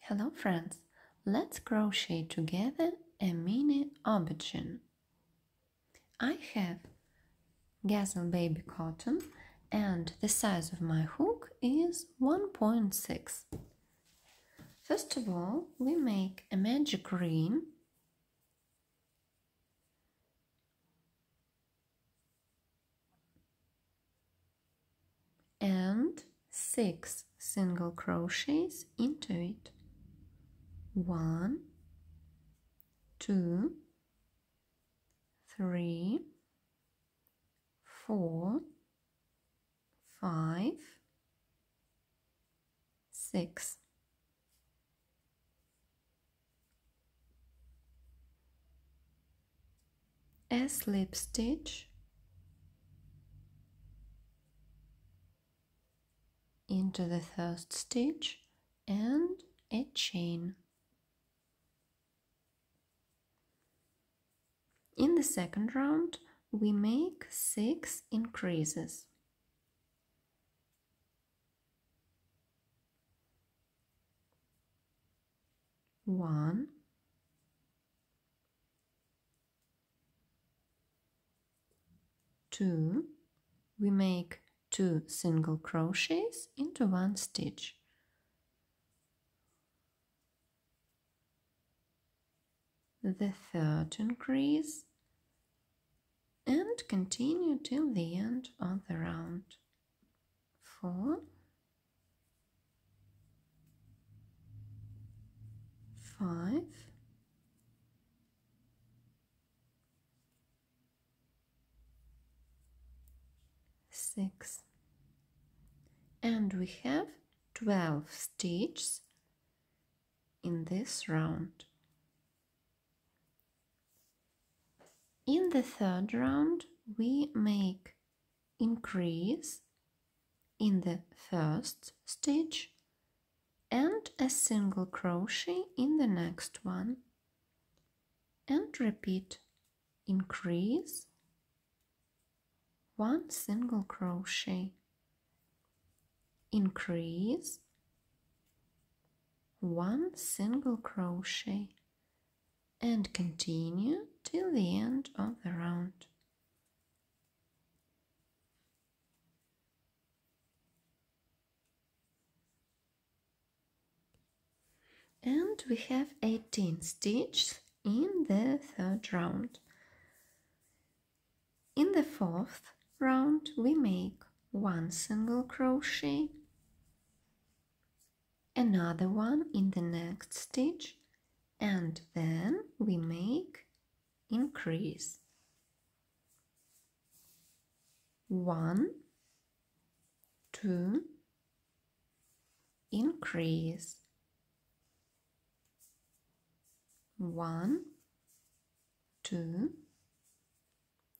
Hello friends, let's crochet together a mini aubergine. I have gazelle baby cotton and the size of my hook is 1.6. First of all, we make a magic ring and 6 single crochets into it. 1, 2, 3, 4, 5, 6. A slip stitch into the first stitch and a chain. In the second round, we make 6 increases. One, two, we make 2 single crochets into 1 stitch. The third increase and continue till the end of the round. 4, 5, 6, and we have 12 stitches in this round. In the third round, we make increase in the first stitch and a single crochet in the next one, and repeat increase, 1 single crochet, increase, 1 single crochet, and continue till the end of the round. And we have 18 stitches in the third round. In the fourth round, we make 1 single crochet, another one in the next stitch, and then we make increase. 1, 2, increase. 1, 2,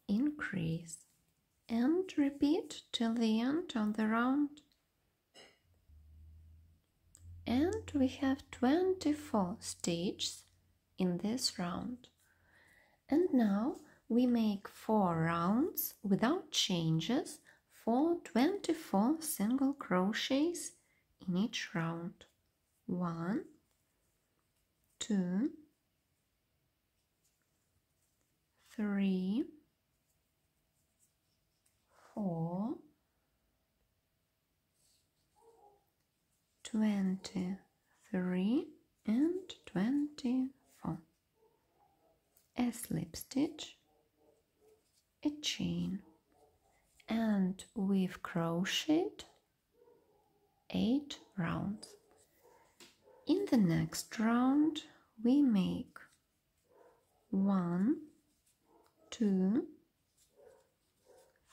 increase, and repeat till the end of the round. And we have 24 stitches in this round. And now we make 4 rounds without changes for 24 single crochets in each round. 1, 2, 3, 4, 23 and 24. A slip stitch, a chain, and we've crocheted 8 rounds. In the next round, we make 1, 2,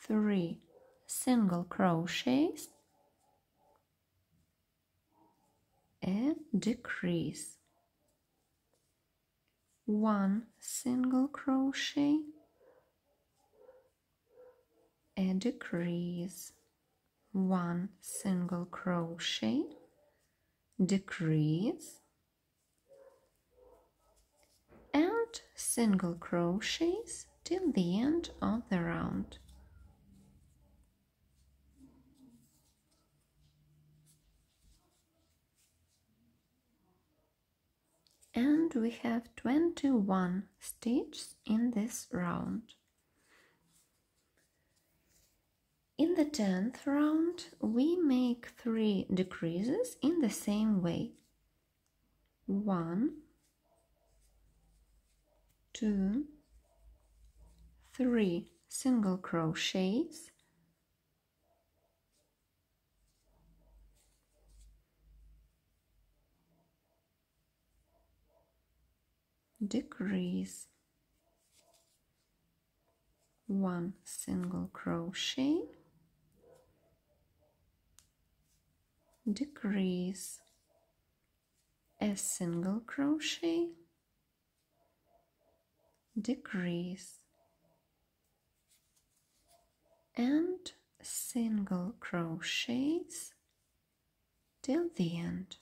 3 single crochets, a decrease, 1 single crochet, a decrease, 1 single crochet, decrease, and single crochets till the end of the round. and we have 21 stitches in this round. In the 10th round, we make 3 decreases in the same way. 1, 2, 3 single crochets, decrease, 1 single crochet, decrease, a single crochet, decrease, and single crochets till the end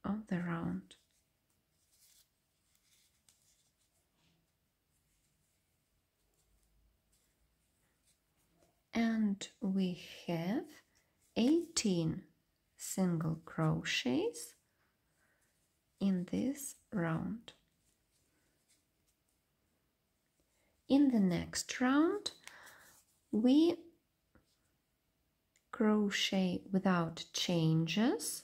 of the round. And we have 18 single crochets in this round. In the next round, we crochet without changes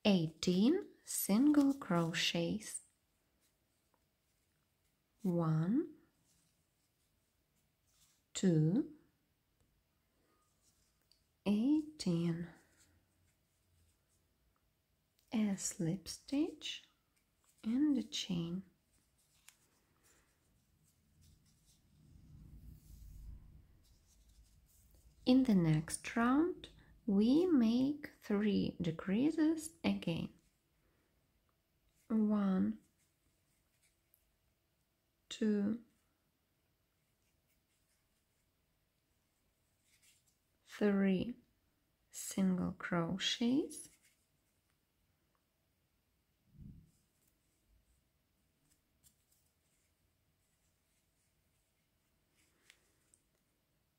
18 single crochets. 1, 2, 18, a slip stitch and a chain. In the next round, we make 3 decreases again. 1, 2, 3 single crochets,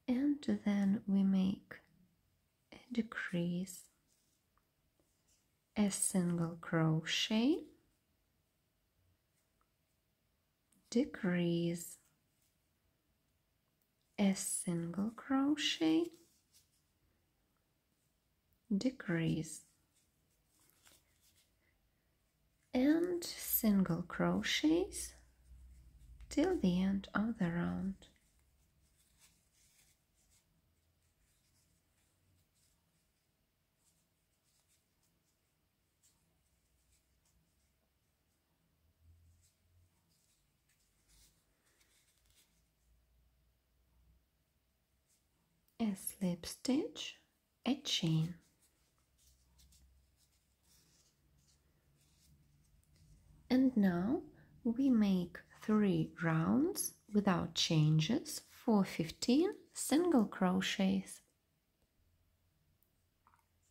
and then we make a decrease, a single crochet, decrease, a single crochet, decrease, and single crochets till the end of the round. A slip stitch, a chain. And now we make 3 rounds without changes for 15 single crochets.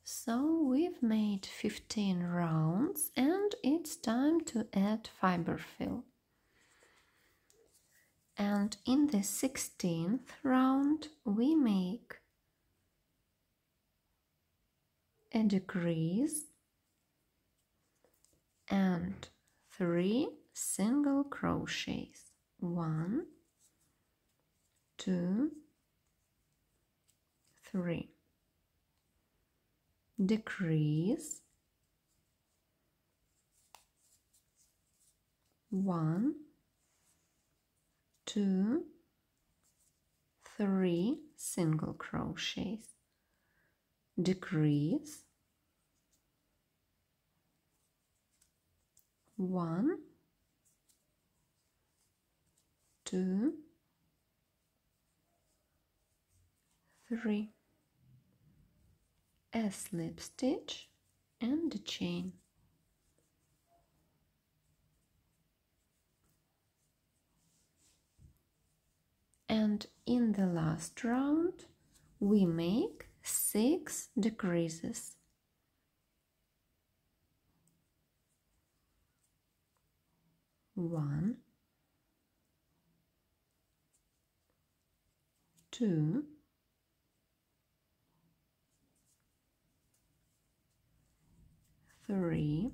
So we've made 15 rounds and it's time to add fiber fill. And in the 16th round we make a decrease and 3 single crochets. 1, 2, 3. Decrease, 1, 2, 3 single crochets, decrease, 1, 2, 3, a slip stitch and a chain. And in the last round we make 6 decreases. 1, 2, 3,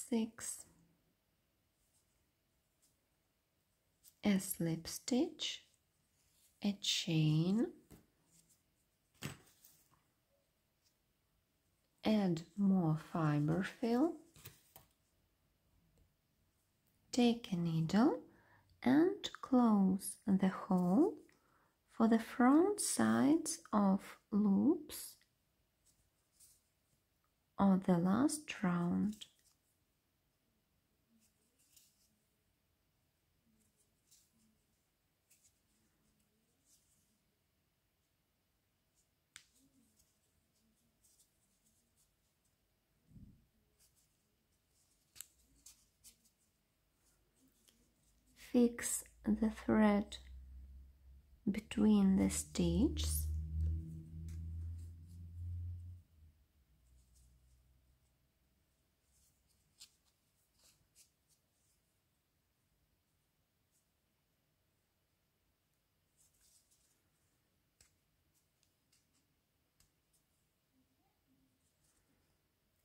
6, a slip stitch, a chain, add more fiber fill, take a needle and close the hole for the front sides of loops of the last round. Fix the thread between the stitches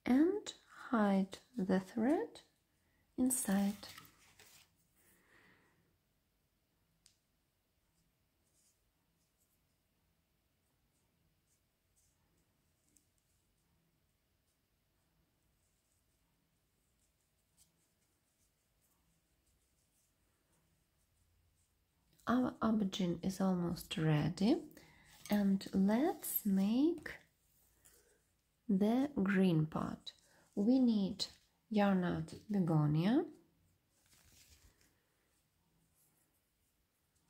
and hide the thread inside. Our aubergine is almost ready, and let's make the green part. We need yarn out begonia,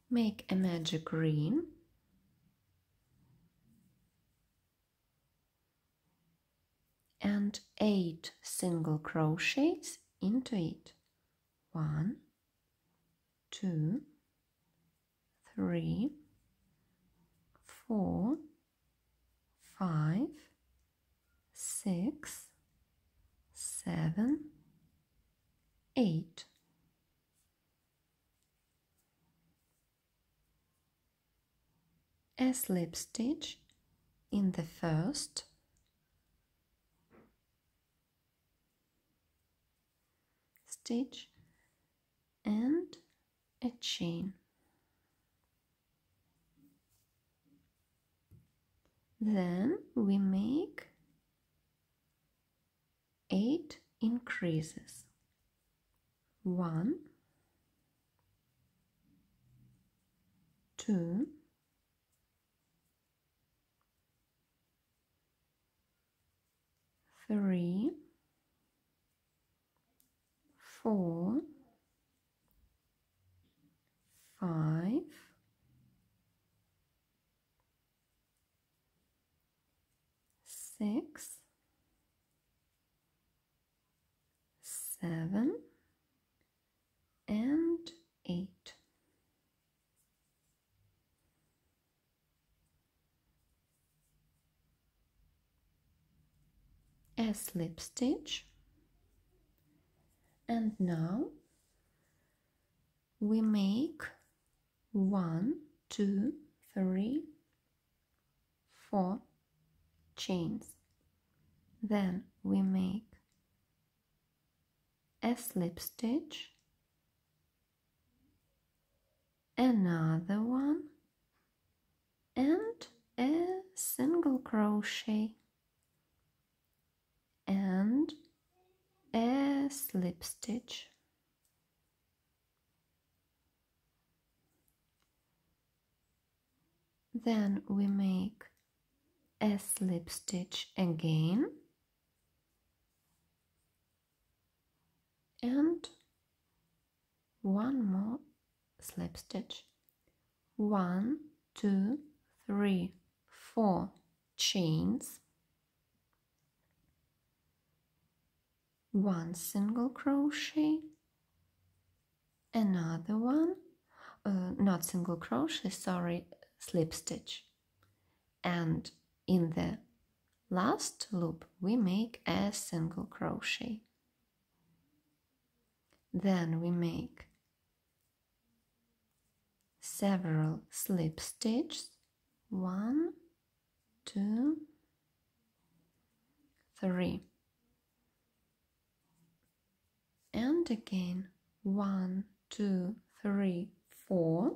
make a magic green, and 8 single crochets into it. 1, 2, 3, 4, 5, 6, 7, 8. A slip stitch in the first, stitch and a chain. Then we make 8 increases. 1, 2, 3, 4, 5, 6, 7, and 8. A slip stitch, and now we make 1, 2, 3, 4 chains. Then we make a slip stitch, another one, and a single crochet and a slip stitch. Then we make a slip stitch again and one more slip stitch. 1, 2, 3, 4 chains, 1 single crochet, another one, not single crochet, sorry, slip stitch, and in the last loop we make a single crochet. Then we make several slip stitches, 1, 2, 3. and again 1, 2, 3, 4,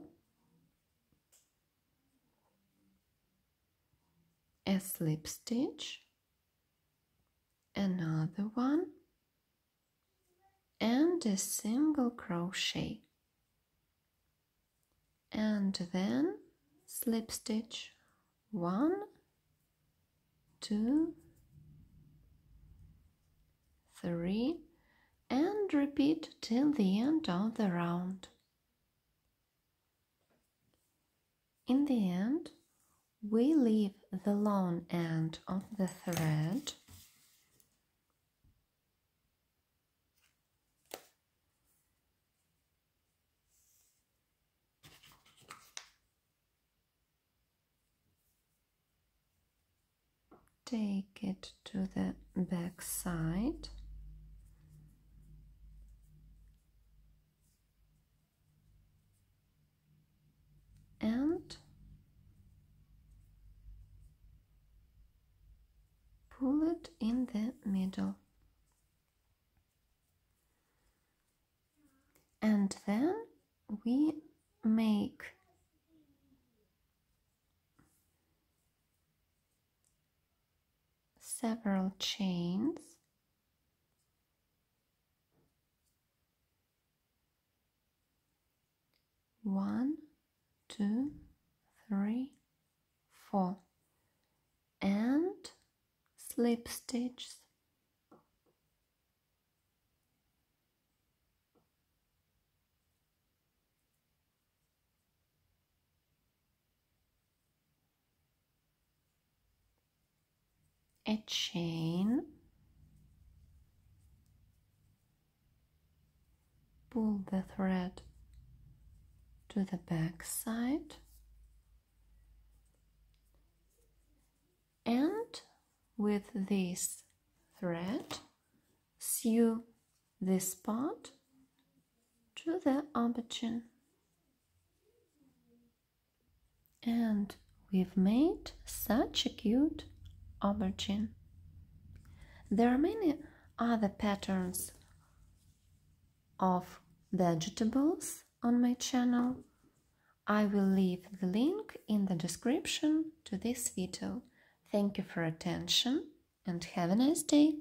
a slip stitch, another one, and a single crochet, and then slip stitch, 1, 2, 3, and repeat till the end of the round. In the end, we leave the long end of the thread take it to the back side and pull it in the middle. And then we make several chains, one, 2, 3, 4, and slip stitches. A chain, pull the thread to the back side, and with this thread sew this part to the aubergine. And we've made such a cute aubergine. There are many other patterns of vegetables on my channel. I will leave the link in the description to this video. Thank you for attention and have a nice day.